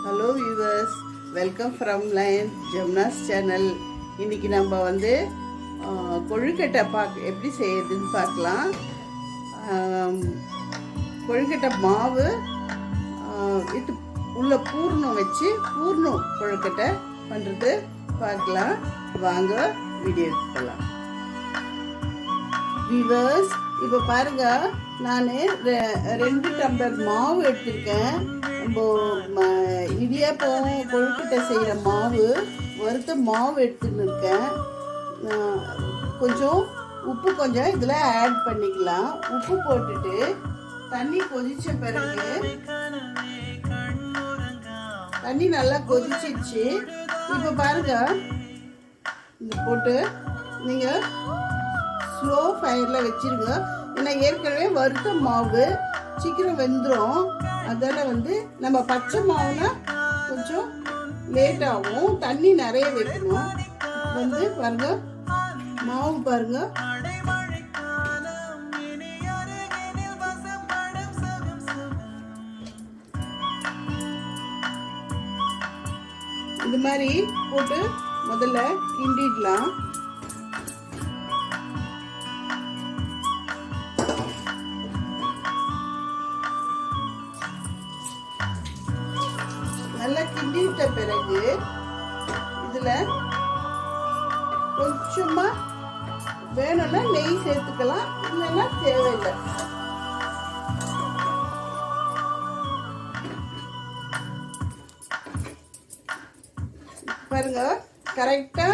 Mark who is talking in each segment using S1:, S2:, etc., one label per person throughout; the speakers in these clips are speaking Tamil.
S1: Hello viewers, welcome from line ஜெம்னாஸ் சேனல். இன்றைக்கி நம்ம வந்து கொழுக்கட்டை எப்படி செய்யறதுன்னு பார்க்கலாம். கொழுக்கட்டை மாவு இது உள்ள பூர்ணம் வச்சு பூர்ணம் கொழுக்கட்டை பண்ணுறது பார்க்கலாம். வாங்க வீடியோக்கு போகலாம். வியூவர்ஸ், இப்போ பாருங்க, நான் 2 டம்ளர் மாவு எடுத்திருக்கேன். நம்ம இடியாப்பம் கொழுக்கட்டை செய்கிற மாவு, வறுத்த மாவு எடுத்துன்னு இருக்கேன். கொஞ்சம் உப்பு கொஞ்சம் இதில் ஆட் பண்ணிக்கலாம். உப்பு போட்டுட்டு தண்ணி கொதிச்ச பிறகு, தண்ணி நல்லா கொதிச்சிடுச்சு. இப்போ பாருங்க, இந்த போட்டு நீங்கள் ஸ்லோ ஃபயரில் வச்சிருங்க. ஏன்னா ஏற்கனவே வறுத்த மாவு சீக்கிரம் வெந்துடும். அதில் வந்து நம்ம பச்சை மாவுனா கொஞ்சம் லேட் ஆகும். தண்ணி நிறைய வைக்கணும். வந்து பாருங்க, மாவு பாருங்க, இந்த மாதிரி போட்டு முதல்ல கிண்டிடலாம். நல்லா கிண்டிட்ட பிறகு இதுல கொஞ்சமா வேணும்னா நெய் சேர்த்துக்கலாம், இல்லைன்னா தேவையில்லை. பாருங்க, கரெக்டா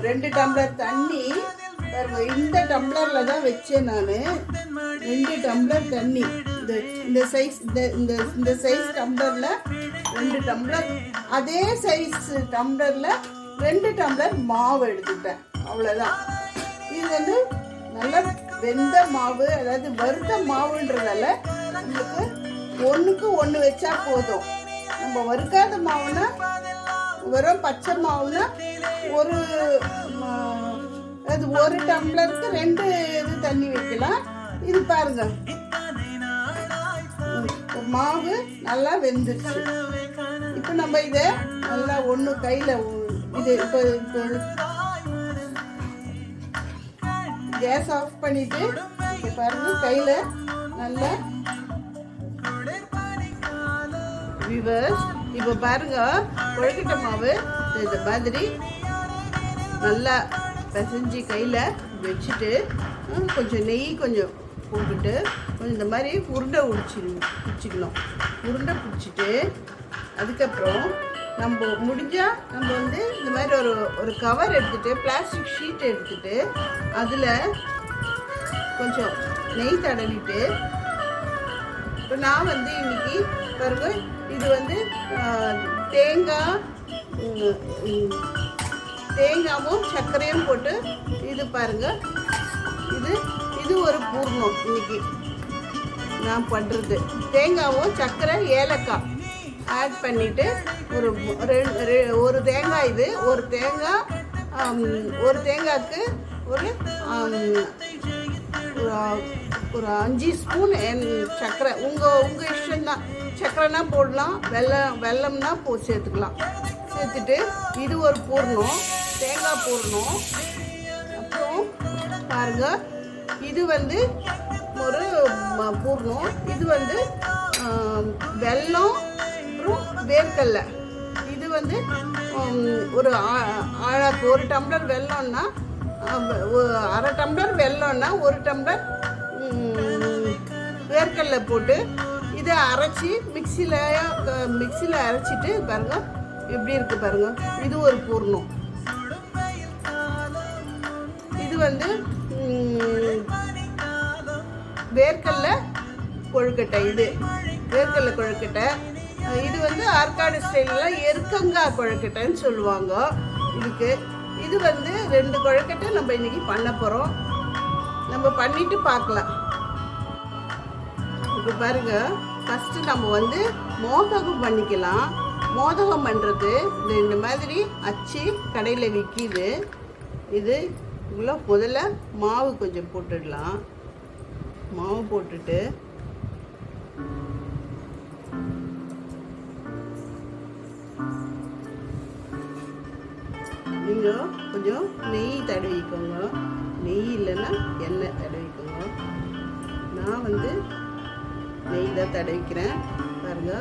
S1: 2 டம்ளர் தண்ணி பாருங்க. இந்த டம்ளர்ல தான் வச்சேன் நான். 2 டம்ளர் தண்ணி, இந்த சைஸ், இந்த சைஸ் டம்ளர்ல 2 டம்ளர், அதே சைஸ் டம்ளர்ல 2 டம்ளர் மாவு எடுத்துட்டேன். அவ்வளோதான். இது வந்து நல்லா வெந்த மாவு, அதாவது வறுத்த மாவுன்றதால உங்களுக்கு 1க்கு 1 வச்சா போதும். நம்ம வறுக்காத மாவுனா, வெறும் பச்சை மாவுனா ஒரு டம்ளருக்கு 2 இது தண்ணி வைக்கலாம். இது பாருங்க, மாவு நல்லா வெந்துருச்சு. இப்போ நம்ம இதை நல்லா ஒன்று கையில் இது இப்போ கேஸ் ஆஃப் பண்ணிட்டு இப்போ பாருங்க, கையில் நல்லா வியூவர்ஸ், இப்போ பாருங்க, கொழுக்கட்டை மாவு இந்த மாதிரி நல்லா பிசைஞ்சு கையில் வச்சுட்டு கொஞ்சம் நெய் கொஞ்சம் போட்டுட்டு கொஞ்சம் இந்த மாதிரி உருண்டை பிடிச்சிக்கணும். உருண்டை பிடிச்சிட்டு அதுக்கப்புறம் நம்ம முடிஞ்சால் நம்ம வந்து இந்த மாதிரி ஒரு கவர் எடுத்துகிட்டு, பிளாஸ்டிக் ஷீட் எடுத்துகிட்டு அதில் கொஞ்சம் நெய் தடவிட்டு, இப்போ நான் வந்து இன்னைக்கு பாருங்க, இது வந்து தேங்காவும் சர்க்கரையும் போட்டு இது பாருங்க, இது ஒரு பூர்ணம். இன்னைக்கு நான் பண்ணுறது தேங்காவும் சர்க்கரை ஏலக்காய் ஆட் பண்ணிட்டு ஒரு தேங்காய், இது ஒரு தேங்காய்க்கு ஒரு 5 ஸ்பூன் சர்க்கரை. உங்கள் இஷ்டம்தான். சர்க்கரைனா போடலாம், வெல்லம்னா சேர்த்துக்கலாம். சேர்த்துட்டு இது ஒரு பூர்ணம், தேங்காய் பூர்ணம். அப்புறம் பாருங்க, இது வந்து ஒரு பூர்ணம். இது வந்து வெல்லம், அப்புறம் வேர்க்கடலை. இது வந்து ஒரு டம்ளர் வெல்லம்னா, 1/2 டம்ளர் வெல்லம்னா 1 டம்ளர் வேர்க்கடலை போட்டு இதை அரைச்சி மிக்சியில் அரைச்சிட்டு பாருங்க எப்படி இருக்கு பாருங்க. இது ஒரு பூர்ணம். இது வந்து வேர்க்கடலை கொழுக்கட்டை. இது வேர்க்கடலை கொழுக்கட்டை. இது வந்து ஆற்காடு ஸ்டைலில் எருக்கங்காய் கொழுக்கட்டைன்னு சொல்லுவாங்க இதுக்கு. இது வந்து 2 கொழுக்கட்டை நம்ம இன்னைக்கு பண்ண போகிறோம். நம்ம பண்ணிட்டு பார்க்கலாம். இப்போ பாருங்க, ஃபஸ்ட்டு நம்ம வந்து மோதகம் பண்ணிக்கலாம். மோதகம் பண்ணுறது இந்த மாதிரி அச்சு கடையில் விற்கிது. இது இவ்வளோ முதல்ல மாவு கொஞ்சம் போட்டுடலாம். மாவு போட்டுட்டு கொஞ்சம் நெய் தடவிக்கோங்க. நெய் இல்லைன்னா எண்ணெய் தடவிக்கோங்க. நான் வந்து நெய் தான் தடவிக்கிறேன் பாருங்க.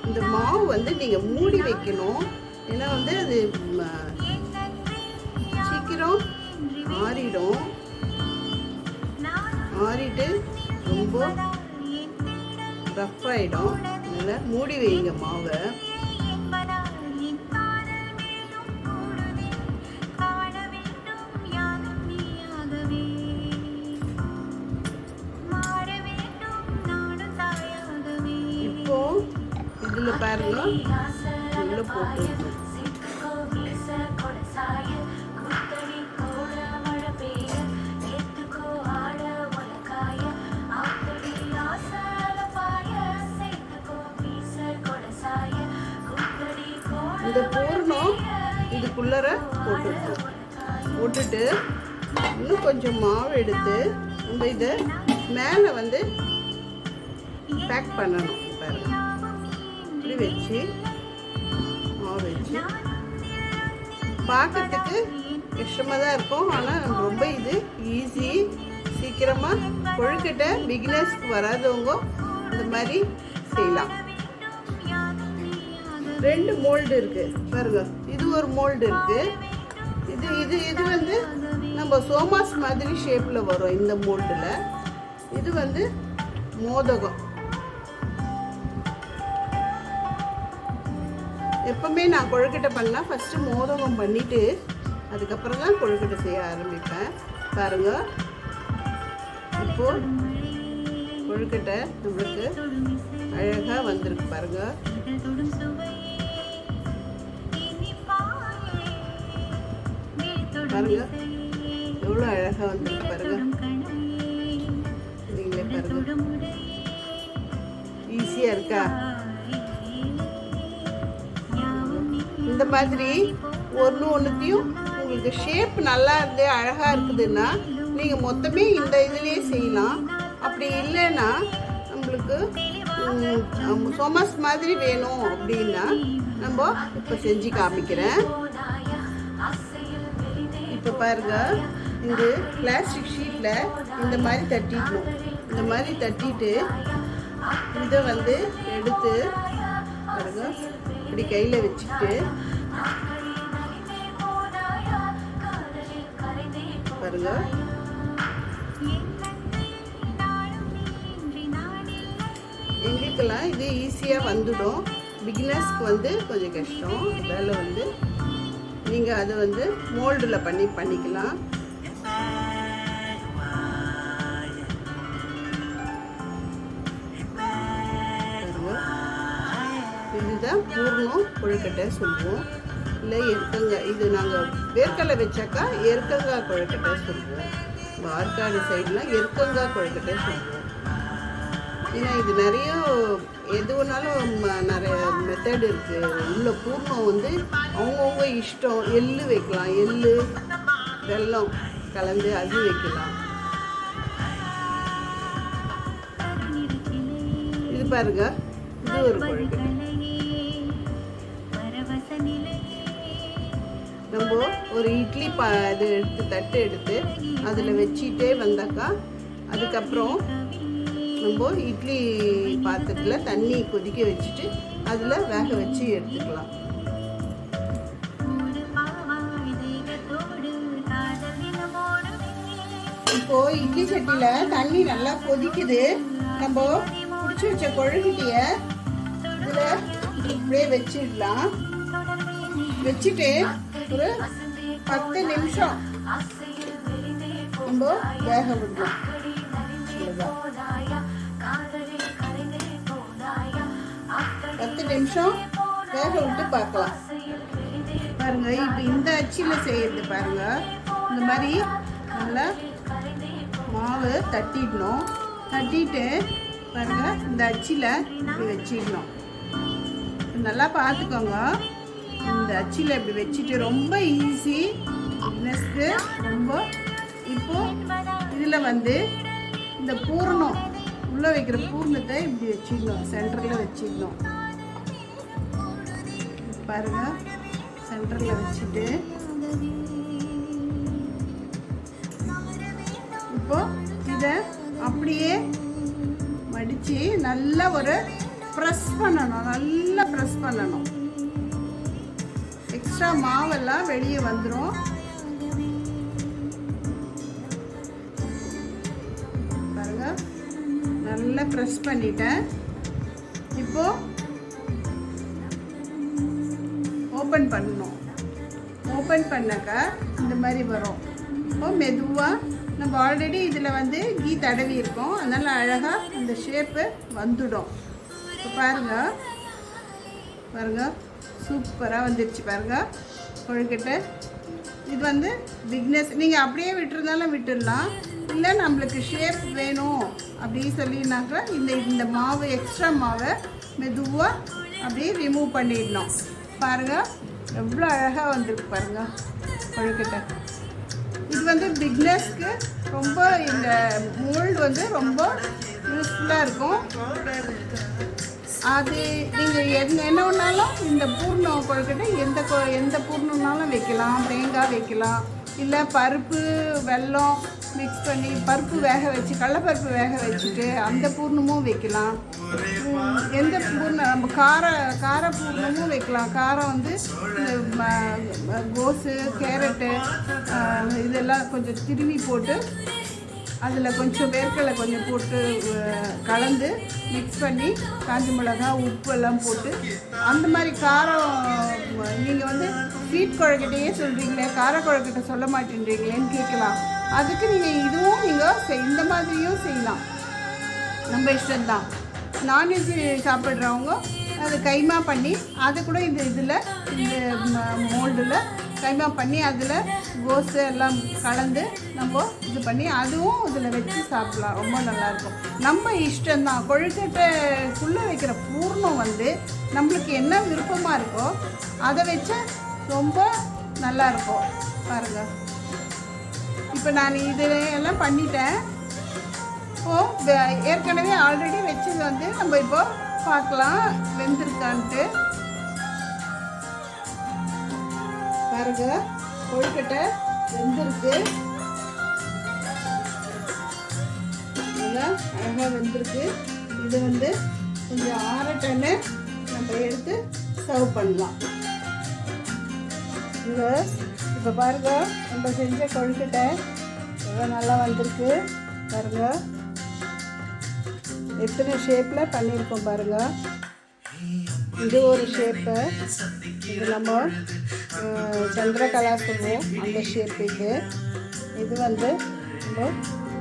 S1: இந்த மாவு வந்து நீங்கள் மூடி வைக்கணும். ஏன்னா வந்து அது சீக்கிரம் ஆறிடும். ஆறிட்டு ரொம்ப ரஃப் ஆகிடும். அதனால் மூடி வைங்க மாவை. இப்போ இதில் பாருங்க உள்ள போட்டு இந்த பூர்ணம் இதுக்குள்ளர போட்டுட்டு இன்னும் கொஞ்சம் மாவு எடுத்து நம்ம இதை மேலே வந்து பேக் பண்ணணும். பாருங்க இப்படி வச்சு மாவு வச்சு பார்க்கறதுக்கு கஷ்டமாக தான் இருக்கும். ஆனால் ரொம்ப இது ஈஸி. சீக்கிரமாக கொழுக்கட்டை பிகினர்ஸ்க்கு வராதவங்க இந்த மாதிரி செய்யலாம். 2 மோல்டு இருக்குது பாருங்க. இது ஒரு மோல்டு இருக்குது. இது வந்து நம்ம சோமாஸ் மாதிரி ஷேப்பில் வரும் இந்த மோல்டில். இது வந்து மோதகம். எப்பவுமே நான் கொழுக்கட்டை பண்ணால் ஃபஸ்ட்டு மோதகம் பண்ணிவிட்டு அதுக்கப்புறம் தான் கொழுக்கட்டை செய்ய ஆரம்பிப்பேன். பாருங்க இப்போது கொழுக்கட்டை நம்மளுக்கு அழகாக வந்திருக்கு பாருங்க. பாருங்க எவ்வளோ அழகாக வந்திருக்கு பாருங்க. நீங்களே பாருங்க ஈஸியாக இருக்கா? இந்த மாதிரி ஒன்றுத்தையும் உங்களுக்கு ஷேப் நல்லா இருந்து அழகாக இருக்குதுன்னா நீங்கள் மொத்தமே இந்த இதுலேயே செய்யலாம். அப்படி இல்லைன்னா நம்மளுக்கு சோமாஸ் மாதிரி வேணும் அப்படின்னா நம்ம இப்போ செஞ்சு காமிக்கிறேன். இப்போ பாருங்க இந்த பிளாஸ்டிக் ஷீட்டில் இந்த மாதிரி தட்டிடணும். இந்த மாதிரி தட்டிட்டு இதை வந்து எடுத்து பாருங்க இப்படி கையில் வச்சுட்டு பாருங்க எங்களுக்கெல்லாம் இது ஈஸியாக வந்துடும். பிகினர்ஸ்க்கு வந்து கொஞ்சம் கஷ்டம். வேலை வந்து நீங்கள் அதை வந்து மோல்டில் பண்ணிக்கலாம். இதுதான் பூர்ணம் கொழுக்கட்டை சொல்லுவோம். இல்லை எருக்கங்காய், இது நாங்கள் வேர்க்கடலை வச்சாக்கா எருக்கங்காய் கொழுக்கட்டை சொல்லுவோம். ஆற்காடு சைட்லாம் எருக்கங்காய் கொழுக்கட்டை சொல்லுவோம். ஏன்னா இது நிறைய எது வேணாலும் நிறைய மெத்தட் இருக்குது. உள்ள பூர்ணம் வந்து அவங்கவுங்க இஷ்டம். எள்ளு வைக்கலாம், எள்ளு வெல்லம் கலந்து அது வைக்கலாம். இது பாருங்க இது ஒரு கொழுக்கட்டை. நம்ம ஒரு இட்லி இது எடுத்து தட்டு எடுத்து அதில் வச்சிட்டே வந்தாக்கா அதுக்கப்புறம் நம்ம இட்லி பாத்திரத்தில் தண்ணி கொதிக்க வச்சுட்டு அதில் வேக வச்சு எடுத்துக்கலாம். இப்போது இட்லி சட்டியில் தண்ணி நல்லா கொதிக்குது. நம்ம பிடிச்சி வச்ச கொழுக்கட்டைய இதில் இப்படியே வச்சிடலாம். வச்சுட்டு ஒரு 10 நிமிஷம் நம்ம வேக விடலாம். 10 நிமிஷம் வேக விட்டு பார்க்கலாம். பாருங்க இப்போ இந்த அச்சில் செய்யறது பாருங்க. இந்த மாதிரி நல்லா மாவு தட்டிடணும். தட்டிட்டு பாருங்க இந்த அச்சில் இப்படி வச்சிடணும். நல்லா பார்த்துக்கோங்க. இந்த அச்சில் இப்படி வச்சுட்டு ரொம்ப ஈஸி பிஸ்னஸ்க்கு ரொம்ப. இப்போ இதில் வந்து இந்த பூரணம் உள்ளே வைக்கிற பூர்ணத்தை இப்படி வச்சிடணும், சென்டரில் வச்சிடணும். பாருங்கள், சென்டரில் வச்சுட்டு இப்போ இதை அப்படியே மடித்து நல்லா ஒரு ப்ரெஸ் பண்ணணும், நல்லா ப்ரெஸ் பண்ணணும். எக்ஸ்ட்ரா மாவெல்லாம் வெளியே வந்துடும். பாருங்க, நல்லா ப்ரெஸ் பண்ணிட்டேன். இப்போ ஓப்பன் பண்ணணும். ஓப்பன் பண்ணாக்கா இந்த மாதிரி வரும். இப்போ மெதுவாக நம்ம ஆல்ரெடி இதில் வந்து கீ தடவி இருக்கோம், அதனால் அழகாக அந்த ஷேப்பு வந்துடும். இப்போ பாருங்கள், பாருங்கள், சூப்பராக வந்துடுச்சு. பாருங்கள் கொழுக்கட்டை. இது வந்து பிக்னஸ். நீங்கள் அப்படியே விட்டுருந்தாலும் விட்டுடலாம், இல்லை நம்மளுக்கு ஷேப் வேணும் அப்படின்னு சொல்லினாக்கா இந்த மாவு எக்ஸ்ட்ரா மாவை மெதுவாக அப்படியே ரிமூவ் பண்ணிடணும். பாருங்கள் எவ்வளோ அழகாக வந்திருக்கு பாருங்கள் கொழுக்கட்டை. இது வந்து பிக்னஸ்க்கு ரொம்ப இந்த மோல்டு வந்து ரொம்ப யூஸ்ஃபுல்லாக இருக்கும். அது நீங்கள் என்ன ஒன்றாலும் இந்த பூர்ணம் கொழுக்கட்டை எந்த பூர்ணம்னாலும் வைக்கலாம். தேங்காய் வைக்கலாம், இல்லை பருப்பு வெல்லம் மிக்ஸ் பண்ணி பருப்பு வேக வச்சு கடலைப்பருப்பு வேக வச்சுட்டு அந்த பூர்ணமும் வைக்கலாம். எந்த பூர்ணம் நம்ம கார பூர்ணமும் வைக்கலாம். காரம் வந்து கோஸு, கேரட்டு இதெல்லாம் கொஞ்சம் திருவி போட்டு அதில் கொஞ்சம் வேர்க்கடலை கொஞ்சம் போட்டு கலந்து மிக்ஸ் பண்ணி காஞ்சி மிளகா உப்பு எல்லாம் போட்டு அந்த மாதிரி காரம். நீங்கள் வந்து ஸ்வீட் கொழுக்கட்டையே சொல்கிறீங்களே, கார கொழுக்கட்டை சொல்ல மாட்டேன்றீங்களேன்னு கேட்கலாம். அதுக்கு நீங்கள் இதுவும் நீங்கள் இந்த மாதிரியும் செய்யலாம், நம்ம இஷ்டம்தான். நான்வெஜ் சாப்பிட்றவங்க அது கைமா பண்ணி அதை கூட இந்த மோல்டில் கைமா பண்ணி அதில் கோஸு எல்லாம் கலந்து நம்ம இது பண்ணி அதுவும் இதில் வச்சு சாப்பிட்லாம். ரொம்ப நல்லாயிருக்கும். நம்ம இஷ்டம்தான். கொழுக்கட்டைக்குள்ளே வைக்கிற பூர்ணம் வந்து நம்மளுக்கு என்ன விருப்பமாக இருக்கோ அதை வச்சா ரொம்ப நல்லாயிருக்கும். பாருங்கள், இப்போ நான் இதெல்லாம் பண்ணிட்டேன். இப்போது ஏற்கனவே ஆல்ரெடி வச்சது வந்து நம்ம இப்போ பார்க்கலாம் வெந்திருக்கான்ட்டு. பாருங்க, கொழுக்கட்டை வெந்திருக்கு, நல்லா அழகாக வெந்திருக்கு. இது வந்து கொஞ்சம் ஆறட்டன்னு நம்ம எடுத்து சர்வ் பண்ணலாம். இப்போ பாருங்க, நம்ம செஞ்ச கொழுக்கட்டை எவ்வளோ நல்லா வந்திருக்கு. பாருங்க எத்தனை ஷேப்பில் பண்ணியிருக்கோம் பாருங்கள். இது ஒரு ஷேப்பு, இது நம்ம சந்திரகலா சொல்லுவோம் அந்த ஷேப். இது வந்து நம்ம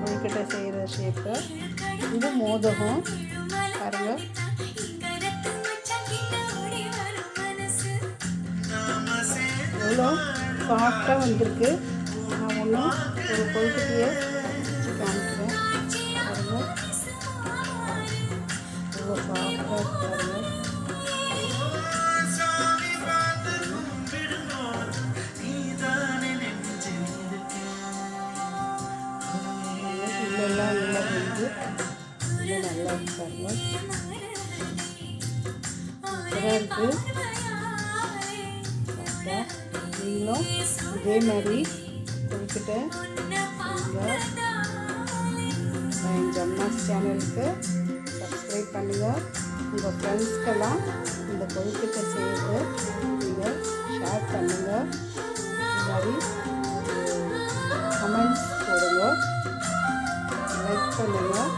S1: கொழுக்கட்டை செய்கிற ஷேப்பு. இது மோதகம். பாருங்கள் எவ்வளோ சாஃப்டாக வந்திருக்கு. நான் ஒன்றும் ஒரு கொழுக்கட்டையை வச்சு காமிக்கிறேன். பாருங்கள் எவ்வளோ சாஃப்டாக பாருங்கள். இதெல்லாம் நல்லா வந்து நல்லா இருக்காங்க, சூப்பராக இருக்குது. நீங்களும் இதே மாதிரி கொழுக்கட்டை எங்கள் அம்மாஸ் சேனலுக்கு சப்ஸ்கிரைப் பண்ணுங்கள். உங்கள் ஃப்ரெண்ட்ஸ்க்கெல்லாம் இந்த கொழுக்கட்டை செய்து நீங்கள் ஷேர் பண்ணுங்கள். இது மாதிரி கமெண்ட்ஸ் போடுங்க, லைக் பண்ணுங்கள்.